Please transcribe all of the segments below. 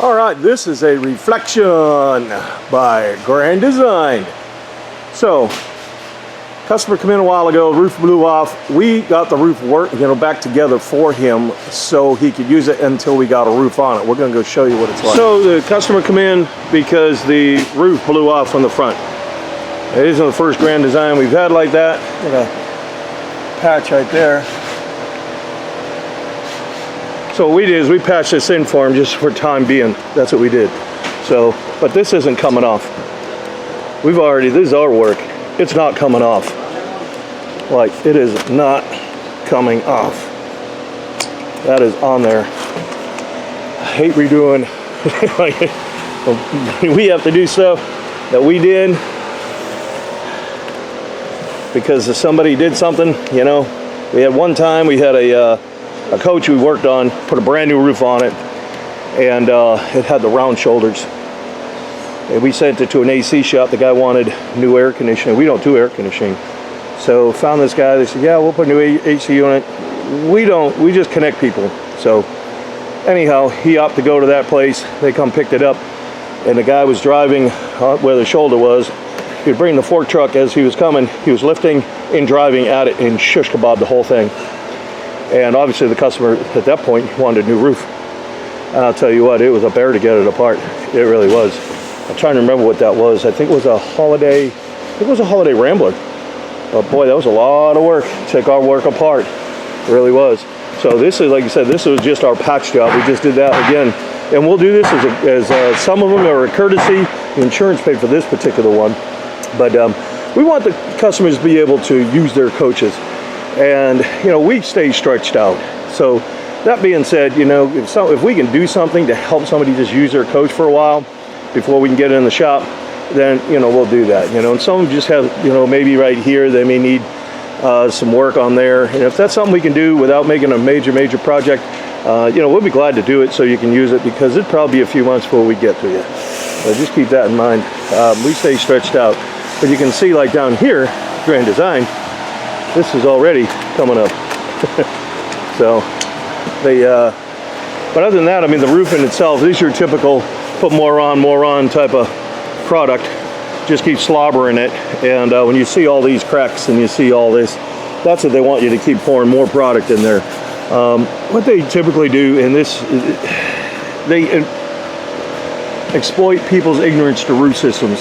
All right, this is a Reflection by Grand Design. So, customer came in a while ago, roof blew off. We got the roof back together for him so he could use it until we got a roof on it. We're gonna go show you what it's like. So the customer come in because the roof blew off from the front. It isn't the first Grand Design we've had like that. Got a patch right there. So what we did is we patched this in for him just for time being. That's what we did. So, but this isn't coming off. This is our work. It's not coming off. Like, it is not coming off. That is on there. I hate redoing. We have to do stuff that we did because somebody did something, you know. We had one time, we had a coach we worked on, put a brand new roof on it, and it had the round shoulders. And we sent it to an AC shop. The guy wanted new air conditioning. We don't do air conditioning. So found this guy, they said, yeah, we'll put a new AC unit. We don't, we just connect people. So anyhow, he opted to go to that place. They come picked it up, and the guy was driving where the shoulder was. He would bring the fork truck as he was coming. He was lifting and driving at it and shish kebab the whole thing. And obviously the customer at that point wanted a new roof. And I'll tell you what, it was a bear to get it apart. It really was. I'm trying to remember what that was. I think it was a Holiday Rambler. But boy, that was a lot of work to take our work apart. It really was. So this is, like I said, this was just our patch job. We just did that again. And we'll do this as some of them are a courtesy. The insurance paid for this particular one. But we want the customers to be able to use their coaches. And, you know, we stay stretched out. So that being said, you know, if we can do something to help somebody just use their coach for a while before we can get it in the shop, then, you know, we'll do that. You know, and some of them just have, you know, maybe right here, they may need some work on there. And if that's something we can do without making a major project, you know, we'll be glad to do it so you can use it, because it'd probably be a few months before we get to you. So just keep that in mind. We stay stretched out. But you can see, like down here, Grand Design, this is already coming up. So but other than that, I mean, the roof in itself, this is your typical put more on type of product. Just keep slobbering it. And when you see all these cracks and you see all this, that's what they want you to keep pouring more product in there. What they typically do in this, they exploit people's ignorance to roof systems.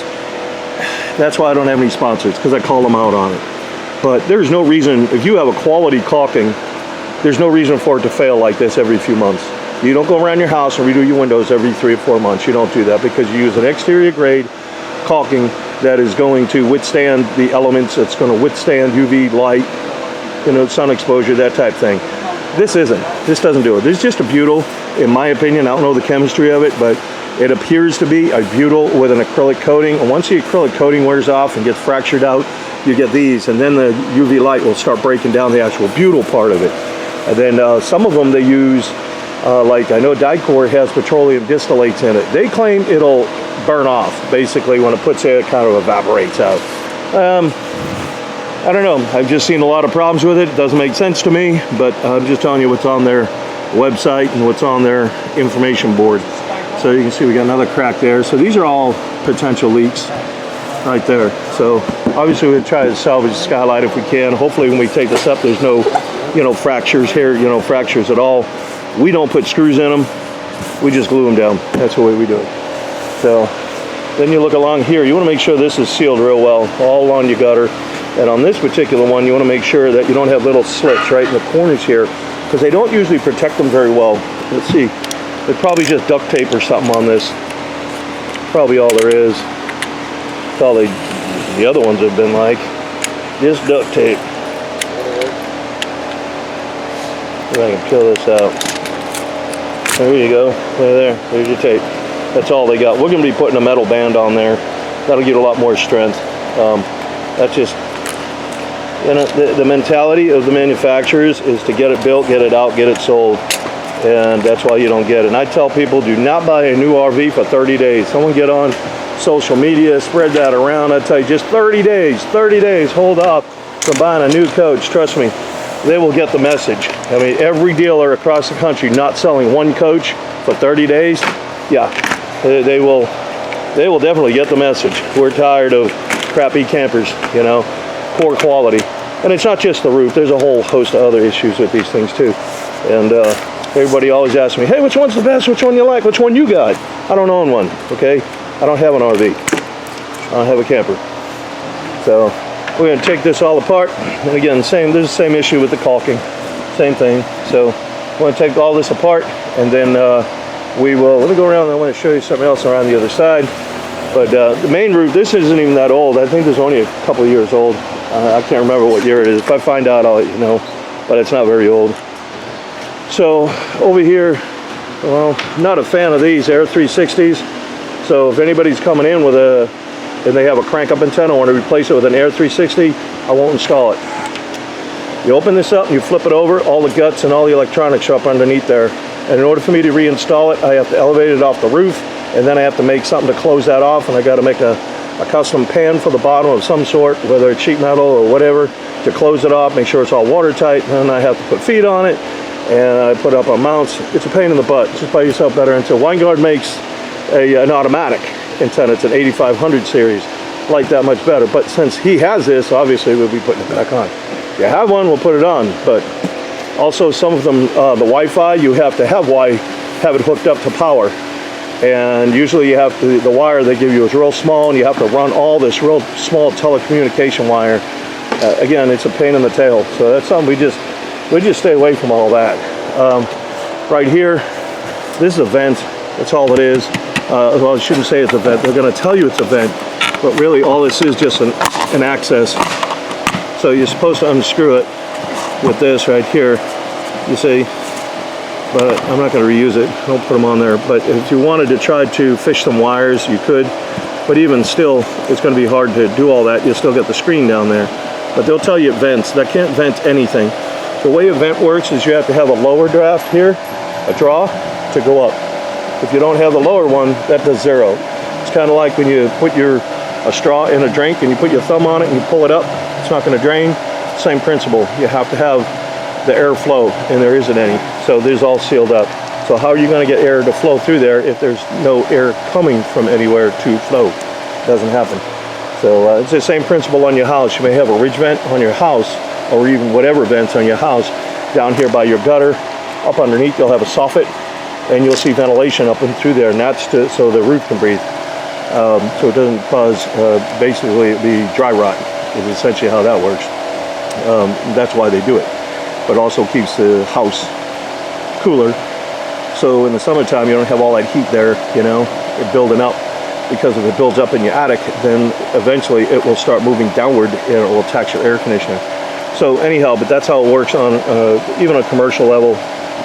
That's why I don't have any sponsors, because I call them out on it. But there's no reason, if you have a quality caulking, there's no reason for it to fail like this every few months. You don't go around your house and redo your windows every 3 or 4 months. You don't do that, because you use an exterior grade caulking that is going to withstand the elements. It's going to withstand UV light, you know, sun exposure, that type thing. This isn't. This doesn't do it. This is just a butyl, in my opinion. I don't know the chemistry of it, but it appears to be a butyl with an acrylic coating. And once the acrylic coating wears off and gets fractured out, you get these, and then the UV light will start breaking down the actual butyl part of it. And then some of them they use, like I know Dicor has petroleum distillates in it. They claim it'll burn off, basically, when it puts it, it kind of evaporates out. I don't know. I've just seen a lot of problems with it. It doesn't make sense to me, but I'm just telling you what's on their website and what's on their information board. So you can see we got another crack there. So these are all potential leaks right there. So obviously we'll try to salvage the skylight if we can. Hopefully when we take this up, there's no, you know, fractures here, you know, fractures at all. We don't put screws in them. We just glue them down. That's the way we do it. So then you look along here, you want to make sure this is sealed real well, all along your gutter. And on this particular one, you want to make sure that you don't have little slits right in the corners here, because they don't usually protect them very well. Let's see, they probably just duct tape or something on this. Probably all there is. That's all the other ones have been like, just duct tape. If I can peel this out. There you go, there's your tape. That's all they got. We're going to be putting a metal band on there. That'll give it a lot more strength. That's just, you know, the mentality of the manufacturers is to get it built, get it out, get it sold. And that's why you don't get it. And I tell people, do not buy a new RV for 30 days. Someone get on social media, spread that around. I tell you, just 30 days, hold up from buying a new coach. Trust me, they will get the message. I mean, every dealer across the country not selling one coach for 30 days, yeah, they will definitely get the message. We're tired of crappy campers, you know, poor quality. And it's not just the roof. There's a whole host of other issues with these things too. And everybody always asks me, hey, which one's the best? Which one you like? Which one you got? I don't own one, okay? I don't have an RV. I don't have a camper. So we're gonna take this all apart. And again, there's the same issue with the caulking. Same thing. So we're gonna take all this apart, and then we will, let me go around and I want to show you something else around the other side. But the main roof, this isn't even that old. I think this is only a couple of years old. I can't remember what year it is. If I find out, I'll let you know. But it's not very old. So over here, well, not a fan of these Air 360s. So if anybody's coming in with and they have a crank up antenna, I want to replace it with an Air 360, I won't install it. You open this up and you flip it over, all the guts and all the electronics are up underneath there. And in order for me to reinstall it, I have to elevate it off the roof, and then I have to make something to close that off, and I got to make a custom pan for the bottom of some sort, whether it's sheet metal or whatever, to close it off, make sure it's all watertight, and then I have to put feet on it, and I put it up on mounts. It's a pain in the butt. Just buy yourself better antenna. Winegard makes an automatic antenna. It's an 8500 series. I like that much better, but since he has this, obviously we'll be putting it back on. If you have one, we'll put it on, but also some of them, the Wi-Fi, you have to have it hooked up to power. And usually you have to, the wire they give you is real small, and you have to run all this real small telecommunication wire. Again, it's a pain in the tail. So that's something we just stay away from all that. Right here, this is a vent. That's all it is. Well, I shouldn't say it's a vent. They're going to tell you it's a vent, but really all this is just an access. So you're supposed to unscrew it with this right here, you see. But I'm not going to reuse it. Don't put them on there. But if you wanted to try to fish some wires, you could. But even still, it's going to be hard to do all that. You'll still get the screen down there. But they'll tell you it vents. That can't vent anything. The way a vent works is you have to have a lower draft here, a draw, to go up. If you don't have the lower one, that does zero. It's kind of like when you put a straw in a drink and you put your thumb on it and you pull it up. It's not going to drain. Same principle. You have to have the air flow, and there isn't any. So this is all sealed up. So how are you going to get air to flow through there if there's no air coming from anywhere to flow? It doesn't happen. So it's the same principle on your house. You may have a ridge vent on your house, or even whatever vents on your house. Down here by your gutter, up underneath you'll have a soffit, and you'll see ventilation up and through there, and that's so the roof can breathe. So it doesn't cause, basically the dry rot is essentially how that works. That's why they do it. But also keeps the house cooler. So in the summertime, you don't have all that heat there, you know, building up. Because if it builds up in your attic, then eventually it will start moving downward and it will tax your air conditioner. So anyhow, but that's how it works on even a commercial level.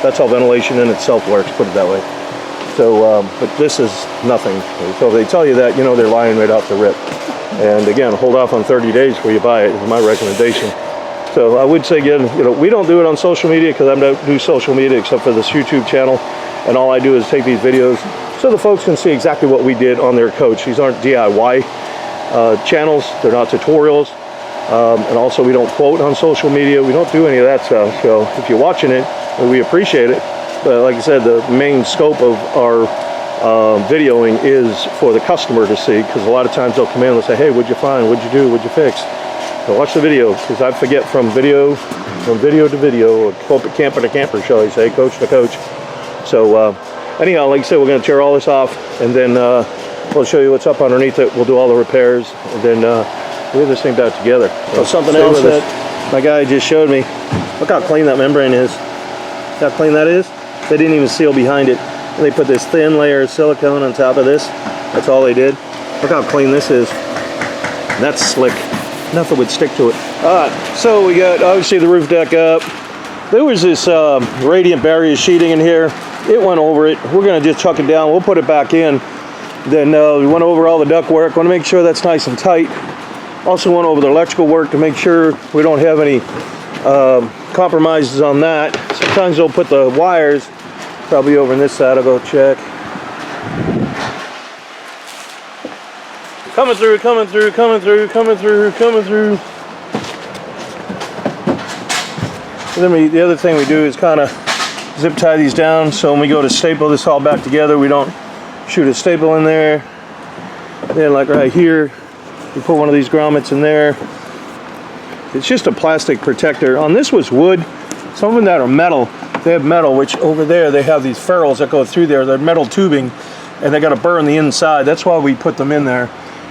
That's how ventilation in itself works, put it that way. So, but this is nothing. So if they tell you that, you know they're lying right off the rip. And again, hold off on 30 days before you buy it is my recommendation. So I would say, again, you know, we don't do it on social media because I don't do social media except for this YouTube channel. And all I do is take these videos so the folks can see exactly what we did on their coach. These aren't DIY channels. They're not tutorials. And also we don't quote on social media. We don't do any of that stuff. So if you're watching it, we appreciate it. But like I said, the main scope of our videoing is for the customer to see, because a lot of times they'll come in and say, hey, what'd you find? What'd you do? What'd you fix? So watch the video, because I forget from video to video, or camper to camper, shall I say, coach to coach. So anyhow, like I said, we're going to tear all this off, and then we'll show you what's up underneath it. We'll do all the repairs, and then we'll get this thing back together. So something else that my guy just showed me. Look how clean that membrane is. Look how clean that is. They didn't even seal behind it. And they put this thin layer of silicone on top of this. That's all they did. Look how clean this is. And that's slick. Nothing would stick to it. All right, so we got obviously the roof deck up. There was this radiant barrier sheeting in here. It went over it. We're gonna just chuck it down. We'll put it back in. Then we went over all the duct work. Want to make sure that's nice and tight. Also went over the electrical work to make sure we don't have any compromises on that. Sometimes they'll put the wires probably over on this side. I'll go check. Coming through, coming through, coming through, coming through, coming through. And then the other thing we do is kind of zip tie these down, so when we go to staple this all back together, we don't shoot a staple in there. Then like right here, you put one of these grommets in there. It's just a plastic protector. On this was wood. Some of them that are metal, they have metal, which over there they have these ferrules that go through there. They're metal tubing, and they got to burn the inside. That's why we put them in there.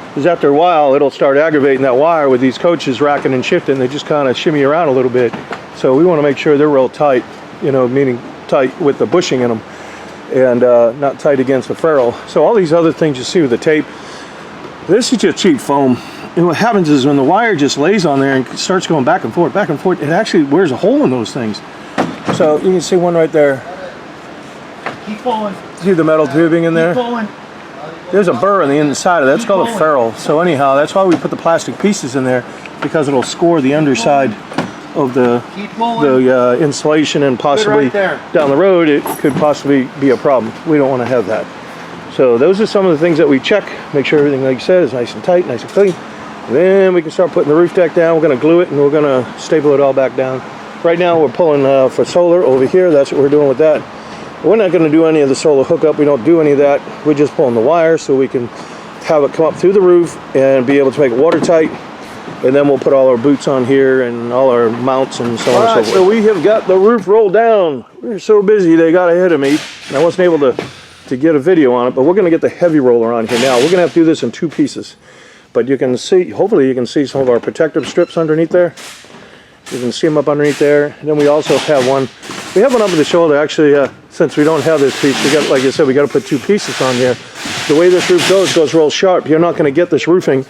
Because after a while, it'll start aggravating that wire with these coaches racking and shifting. They just kind of shimmy around a little bit. So we want to make sure they're real tight, you know, meaning tight with the bushing in them, and not tight against the ferrule. So all these other things you see with the tape, this is just cheap foam. And what happens is when the wire just lays on there and starts going back and forth, it actually wears a hole in those things. So you can see one right there. Keep pulling. See the metal tubing in there? Keep pulling. There's a burr on the inside of that. That's called a ferrule. So anyhow, that's why we put the plastic pieces in there, because it'll score the underside of the insulation, and possibly down the road it could possibly be a problem. We don't want to have that. So those are some of the things that we check. Make sure everything, like you said, is nice and tight, nice and clean. Then we can start putting the roof deck down. We're going to glue it, and we're going to staple it all back down. Right now we're pulling for solar over here. That's what we're doing with that. We're not going to do any of the solar hookup. We don't do any of that. We're just pulling the wire so we can have it come up through the roof and be able to make it watertight. And then we'll put all our boots on here and all our mounts and so on and so forth. So we have got the roof rolled down. We're so busy they got ahead of me, and I wasn't able to get a video on it, but we're going to get the heavy roller on here now. We're going to have to do this in 2 pieces. But you can see, hopefully you can see some of our protective strips underneath there. You can see them up underneath there. And then we also have one. We have one up at the shoulder. Actually, since we don't have this piece, we got, like I said, we got to put 2 pieces on here. The way this roof goes real sharp. You're not going to get this roofing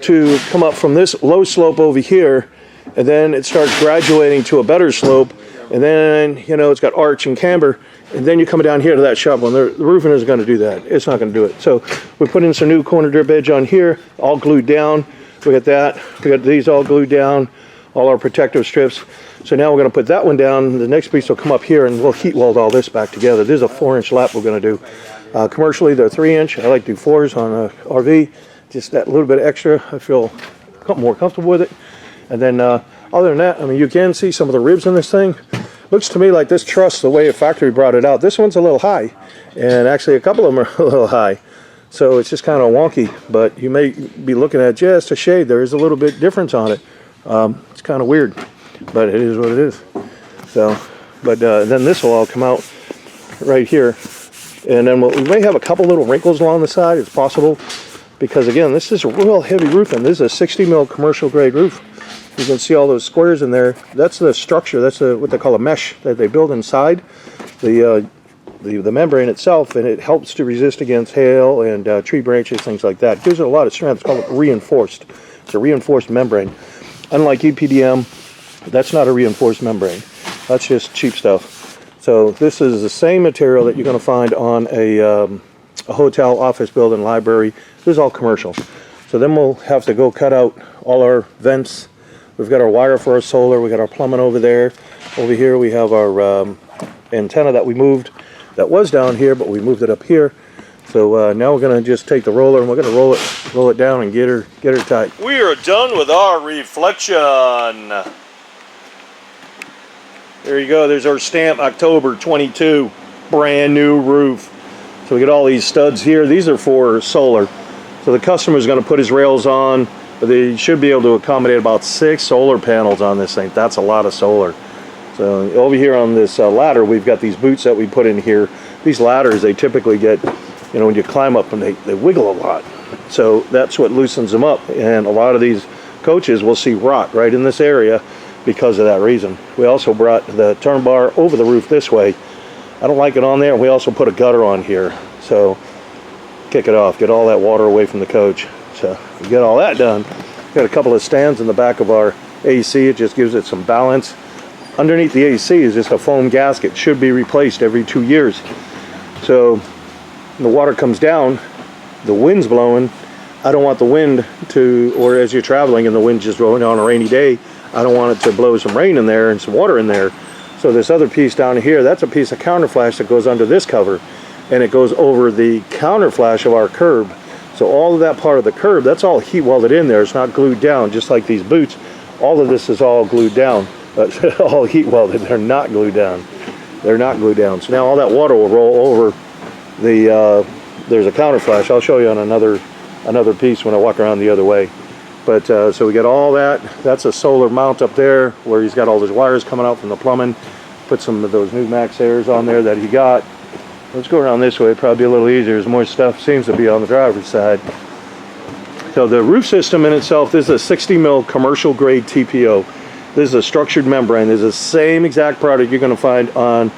to come up from this low slope over here, and then it starts graduating to a better slope, and then, you know, it's got arch and camber, and then you're coming down here to that sharp one. The roofing isn't going to do that. It's not going to do it. So we put in some new corner drip edge on here, all glued down. We got that. We got these all glued down, all our protective strips. So now we're going to put that one down. The next piece will come up here, and we'll heat weld all this back together. This is a 4-inch lap we're going to do. Commercially, they're 3-inch. I like to do 4s on a RV. Just that little bit extra. I feel more comfortable with it. And then other than that, I mean, you can see some of the ribs in this thing. Looks to me like this truss, the way a factory brought it out, this one's a little high, and actually a couple of them are a little high. So it's just kind of wonky, but you may be looking at just a shade. There is a little bit difference on it. It's kind of weird, but it is what it is. So, but then this will all come out right here, and then we may have a couple little wrinkles along the side. It's possible, because again, this is a real heavy roofing. This is a 60 mil commercial grade roof. You can see all those squares in there. That's the structure. That's what they call a mesh that they build inside the membrane itself, and it helps to resist against hail and tree branches, things like that. It gives it a lot of strength. It's called reinforced. It's a reinforced membrane. Unlike EPDM, that's not a reinforced membrane. That's just cheap stuff. So this is the same material that you're going to find on a hotel, office building, library. This is all commercial. So then we'll have to go cut out all our vents. We've got our wire for our solar. We got our plumbing over there. Over here we have our antenna that we moved. That was down here, but we moved it up here. So now we're going to just take the roller and we're going to roll it down and get her tight. We are done with our reflection. There you go. There's our stamp, October 22, brand new roof. So we get all these studs here. These are for solar. So the customer is going to put his rails on, but they should be able to accommodate about 6 solar panels on this thing. That's a lot of solar. So over here on this ladder, we've got these boots that we put in here. These ladders, they typically get, you know, when you climb up them, they wiggle a lot. So that's what loosens them up. And a lot of these coaches will see rot right in this area because of that reason. We also brought the turn bar over the roof this way. I don't like it on there. We also put a gutter on here. So kick it off, get all that water away from the coach. So we get all that done. Got a couple of stands in the back of our AC. It just gives it some balance. Underneath the AC is just a foam gasket. Should be replaced every 2 years. So when the water comes down, the wind's blowing. I don't want the wind to, or as you're traveling and the wind's just blowing on a rainy day, I don't want it to blow some rain in there and some water in there. So this other piece down here, that's a piece of counterflash that goes under this cover, and it goes over the counterflash of our curb. So all of that part of the curb, that's all heat welded in there. It's not glued down, just like these boots. All of this is all glued down, all heat welded. They're not glued down. They're not glued down. So now all that water will roll over the there's a counter flash. I'll show you on another piece when I walk around the other way. But so we got all that. That's a solar mount up there where he's got all those wires coming out from the plumbing. Put some of those new Max Airs on there that he got. Let's go around this way, probably be a little easier. There's more stuff seems to be on the driver's side. So the roof system in itself, this is a 60 mil commercial grade TPO. This is a structured membrane. This is the same exact product you're going to find on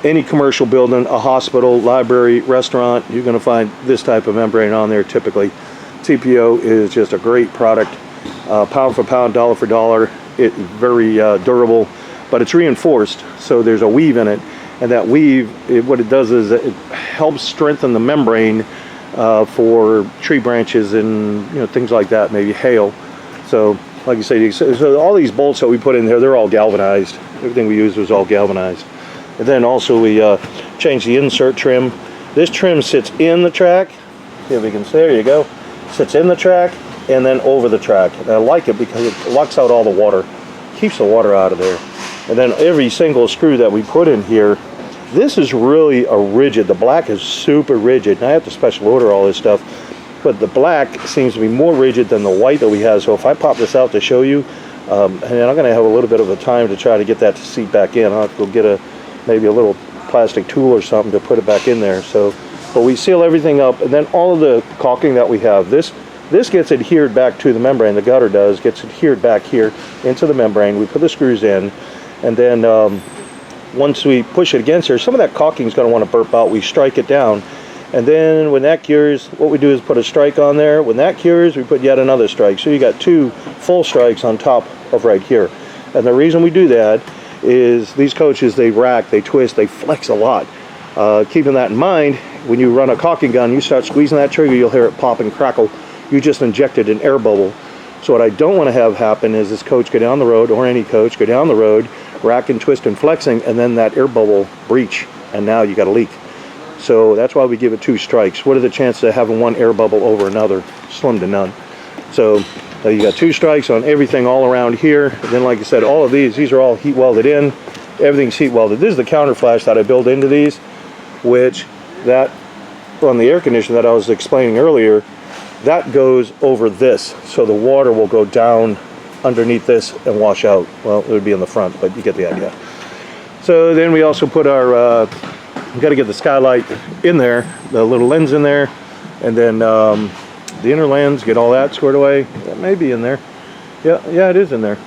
any commercial building, a hospital, library, restaurant. You're going to find this type of membrane on there typically. TPO is just a great product. Pound for pound, dollar for dollar. It's very durable, but it's reinforced. So there's a weave in it. And that weave, what it does is it helps strengthen the membrane for tree branches and things like that, maybe hail. So like you say, so all these bolts that we put in there, they're all galvanized. Everything we used was all galvanized. And then also we changed the insert trim. This trim sits in the track. See if we can see, there you go. Sits in the track and then over the track. And I like it because it locks out all the water, keeps the water out of there. And then every single screw that we put in here, this is really a rigid. The black is super rigid. And I have to special order all this stuff, but the black seems to be more rigid than the white that we have. So if I pop this out to show you, and I'm going to have a little bit of a time to try to get that to seat back in. I'll have to go get maybe a little plastic tool or something to put it back in there. So, but we seal everything up, and then all of the caulking that we have, this gets adhered back to the membrane. The gutter gets adhered back here into the membrane. We put the screws in, and then once we push it against here, some of that caulking is going to want to burp out. We strike it down, and then when that cures, what we do is put a strike on there. When that cures, we put yet another strike. So you got 2 full strikes on top of right here. And the reason we do that is these coaches, they rack, they twist, they flex a lot. Keeping that in mind, when you run a caulking gun, you start squeezing that trigger, you'll hear it pop and crackle. You just injected an air bubble. So what I don't want to have happen is this coach go down the road, or any coach go down the road, rack and twist and flexing, and then that air bubble breach, and now you got a leak. So that's why we give it 2 strikes. What are the chances of having one air bubble over another? Slim to none. So you got 2 strikes on everything all around here. And then like I said, all of these are all heat welded in. Everything's heat welded. This is the counter flash that I built into these, which that on the air conditioner that I was explaining earlier, that goes over this. So the water will go down underneath this and wash out. Well, it would be in the front, but you get the idea. So then we also put our, we got to get the skylight in there, the little lens in there, and then the inner lens, get all that squared away. That may be in there. Yeah, it is in there.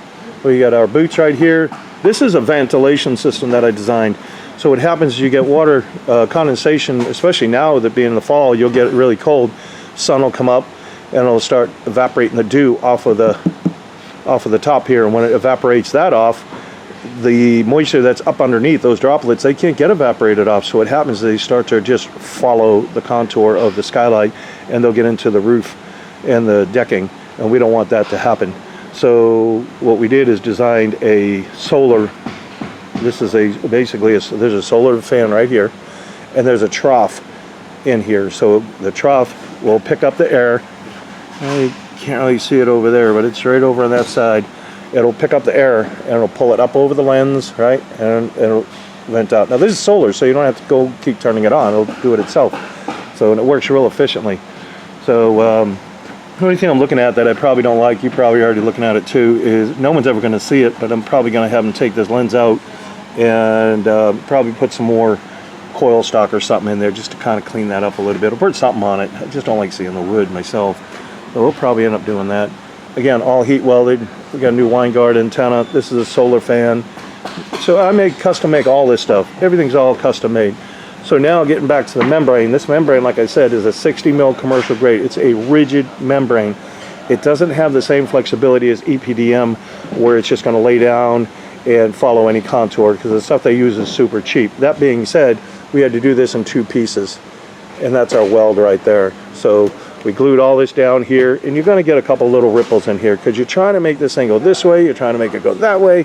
We got our boots right here. This is a ventilation system that I designed. So what happens is you get water condensation, especially now with it being in the fall, you'll get it really cold. Sun will come up and it'll start evaporating the dew off of the top here, and when it evaporates that off, the moisture that's up underneath those droplets, they can't get evaporated off. So what happens is they start to just follow the contour of the skylight, and they'll get into the roof and the decking, and we don't want that to happen. So what we did is designed a solar, this is there's a solar fan right here, and there's a trough in here. So the trough will pick up the air. I can't really see it over there, but it's right over on that side. It'll pick up the air and it'll pull it up over the lens, right? And it'll vent out. Now this is solar, so you don't have to go keep turning it on. It'll do it itself. So, and it works real efficiently. So the only thing I'm looking at that I probably don't like, you probably already looking at it too, is no one's ever going to see it, but I'm probably going to have them take this lens out and probably put some more coil stock or something in there just to kind of clean that up a little bit. Or put something on it. I just don't like seeing the wood myself. So we'll probably end up doing that. Again, all heat welded. We got a new Winegard antenna. This is a solar fan. So I custom make all this stuff. Everything's all custom made. So now getting back to the membrane. This membrane, like I said, is a 60 mil commercial grade. It's a rigid membrane. It doesn't have the same flexibility as EPDM, where it's just going to lay down and follow any contour, because the stuff they use is super cheap. That being said, we had to do this in 2 pieces, and that's our weld right there. So we glued all this down here, and you're going to get a couple little ripples in here because you're trying to make this thing go this way, you're trying to make it go that way.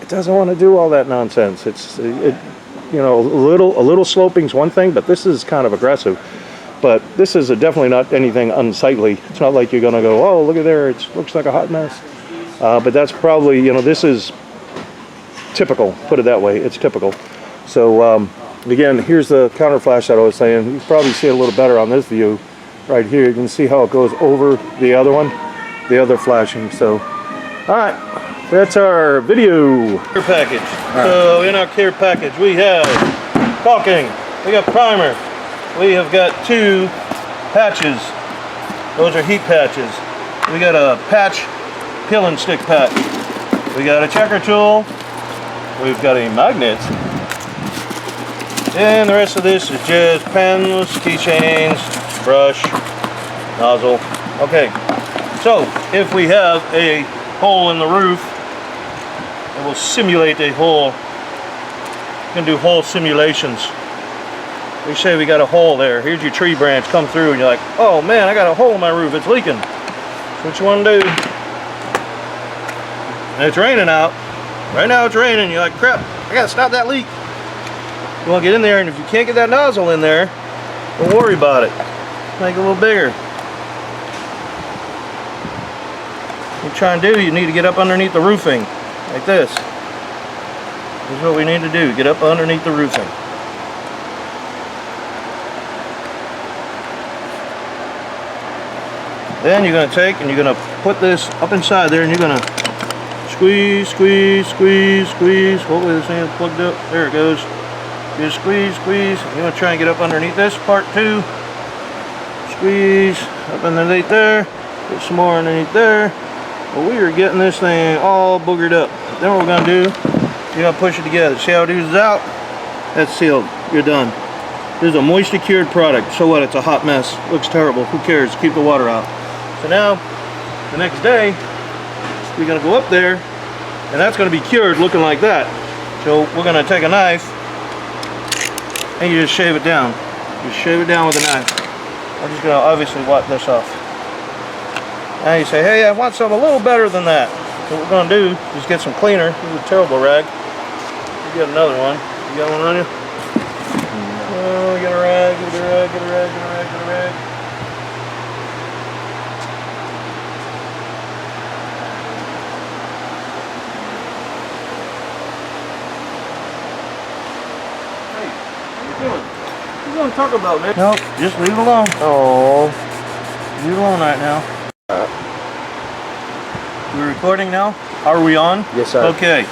It doesn't want to do all that nonsense. You know, a little sloping's one thing, but this is kind of aggressive. But this is definitely not anything unsightly. It's not like you're going to go, oh, look at there, it looks like a hot mess. But that's probably, you know, this is typical, put it that way, it's typical. So Again, here's the counter flash that I was saying. You can probably see it a little better on this view right here. You can see how it goes over the other one, the other flashing. So, all right, that's our video. Care package. Right. So in our care package, we have caulking, we got primer, we have got 2 patches. Those are heat patches. We got a patch, peel and stick patch. We got a checker tool. We've got a magnet. And the rest of this is just pens, keychains, brush, nozzle. Okay, so if we have a hole in the roof, it will simulate a hole. You can do hole simulations. We say we got a hole there. Here's your tree branch come through and you're like, oh man, I got a hole in my roof, it's leaking. So what you want to do, and it's raining out. Right now it's raining, you're like, crap, I gotta stop that leak. You want to get in there, and if you can't get that nozzle in there, don't worry about it. Make it a little bigger. What you're trying to do, you need to get up underneath the roofing, like this. This is what we need to do, get up underneath the roofing. Then you're going to take and you're going to put this up inside there, and you're going to squeeze, squeeze, squeeze, squeeze. Hopefully this thing is plugged up. There it goes. You squeeze, squeeze. You're going to try and get up underneath this part too. Squeeze up underneath there. Put some more underneath there. Well, we are getting this thing all boogered up. Then what we're going to do, you're going to push it together. See how it oozes out? That's sealed. You're done. This is a moisture cured product. So what? It's a hot mess. Looks terrible. Who cares? Keep the water out. So now, the next day, we're going to go up there, and that's going to be cured looking like that. So we're going to take a knife, and you just shave it down. Just shave it down with a knife. I'm just going to obviously wipe this off. Now you say, hey, I want something a little better than that. So what we're going to do is get some cleaner. This is a terrible rag. You got another one. You got one on you? Oh, get a rag, get a rag, get a rag, get a rag, get a rag. What you gonna talk about, man? Nope, just leave it alone. Oh, leave it alone right now. We're recording now? Are we on? Yes, sir. Okay.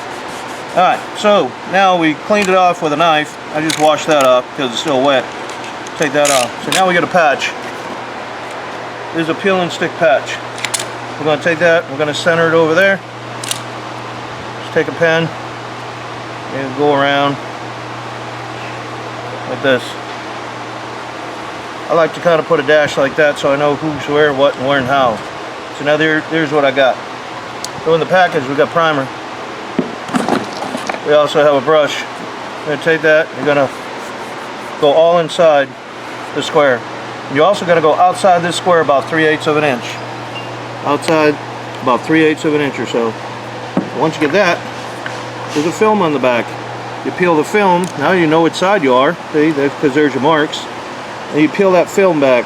Alright, so now we cleaned it off with a knife. I just washed that off because it's still wet. Take that off. So now we got a patch. This is a peel and stick patch. We're going to take that, we're going to center it over there. Just take a pen and go around like this. I like to kind of put a dash like that so I know who's where, what, and where, and how. So now there's what I got. So in the package we got primer. We also have a brush. You're going to take that, you're going to go all inside the square. And you also got to go outside this square about 3/8 of an inch. Outside about 3/8 of an inch or so. Once you get that, there's a film on the back. You peel the film, now you know which side you are, see, because there's your marks. And you peel that film back.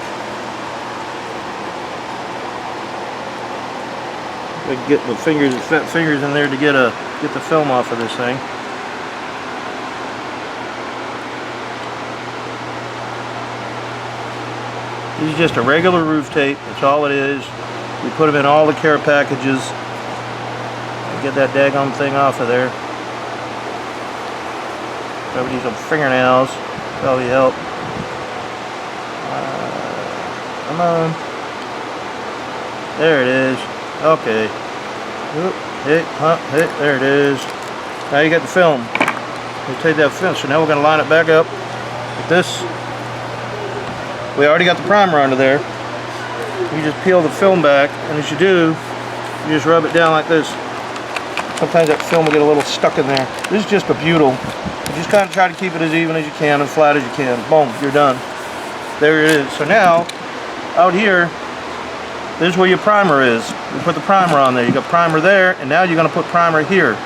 Get the fat fingers in there to get the film off of this thing. This is just a regular roof tape. That's all it is. We put them in all the care packages. Get that daggone thing off of there. Probably need some fingernails. Probably help. Come on. There it is. Okay. There it is. Now you got the film. We take that film. So now we're going to line it back up with this. We already got the primer under there. You just peel the film back, and as you do, you just rub it down like this. Sometimes that film will get a little stuck in there. This is just a butyl. You just kind of try to keep it as even as you can, as flat as you can. Boom, you're done. There it is. So now, out here, this is where your primer is. You put the primer on there. You got primer there, and now you're going to put primer here.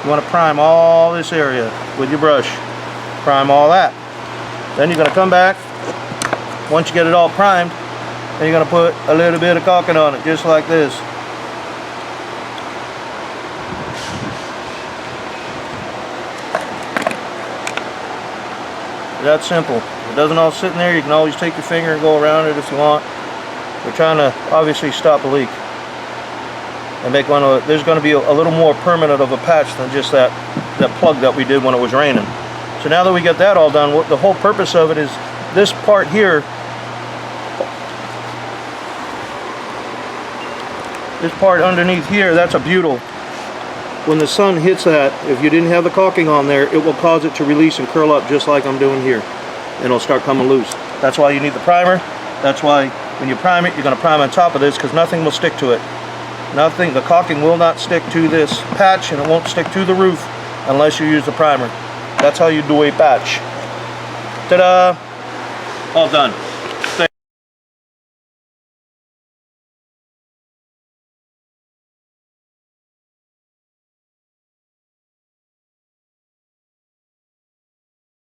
You want to prime all this area with your brush. Prime all that. Then you're going to come back. Once you get it all primed, then you're going to put a little bit of caulking on it, just like this. That simple. It doesn't all sit in there. You can always take your finger and go around it if you want. We're trying to obviously stop a leak and make one of. There's going to be a little more permanent of a patch than just that plug that we did when it was raining. So now that we got that all done, the whole purpose of it is this part here. This part underneath here, that's a butyl. When the sun hits that, if you didn't have the caulking on there, it will cause it to release and curl up just like I'm doing here. And it'll start coming loose. That's why you need the primer. That's why when you prime it, you're going to prime on top of this because nothing will stick to it. Nothing, the caulking will not stick to this patch and it won't stick to the roof unless you use the primer. That's how you do a patch. Ta-da! All done.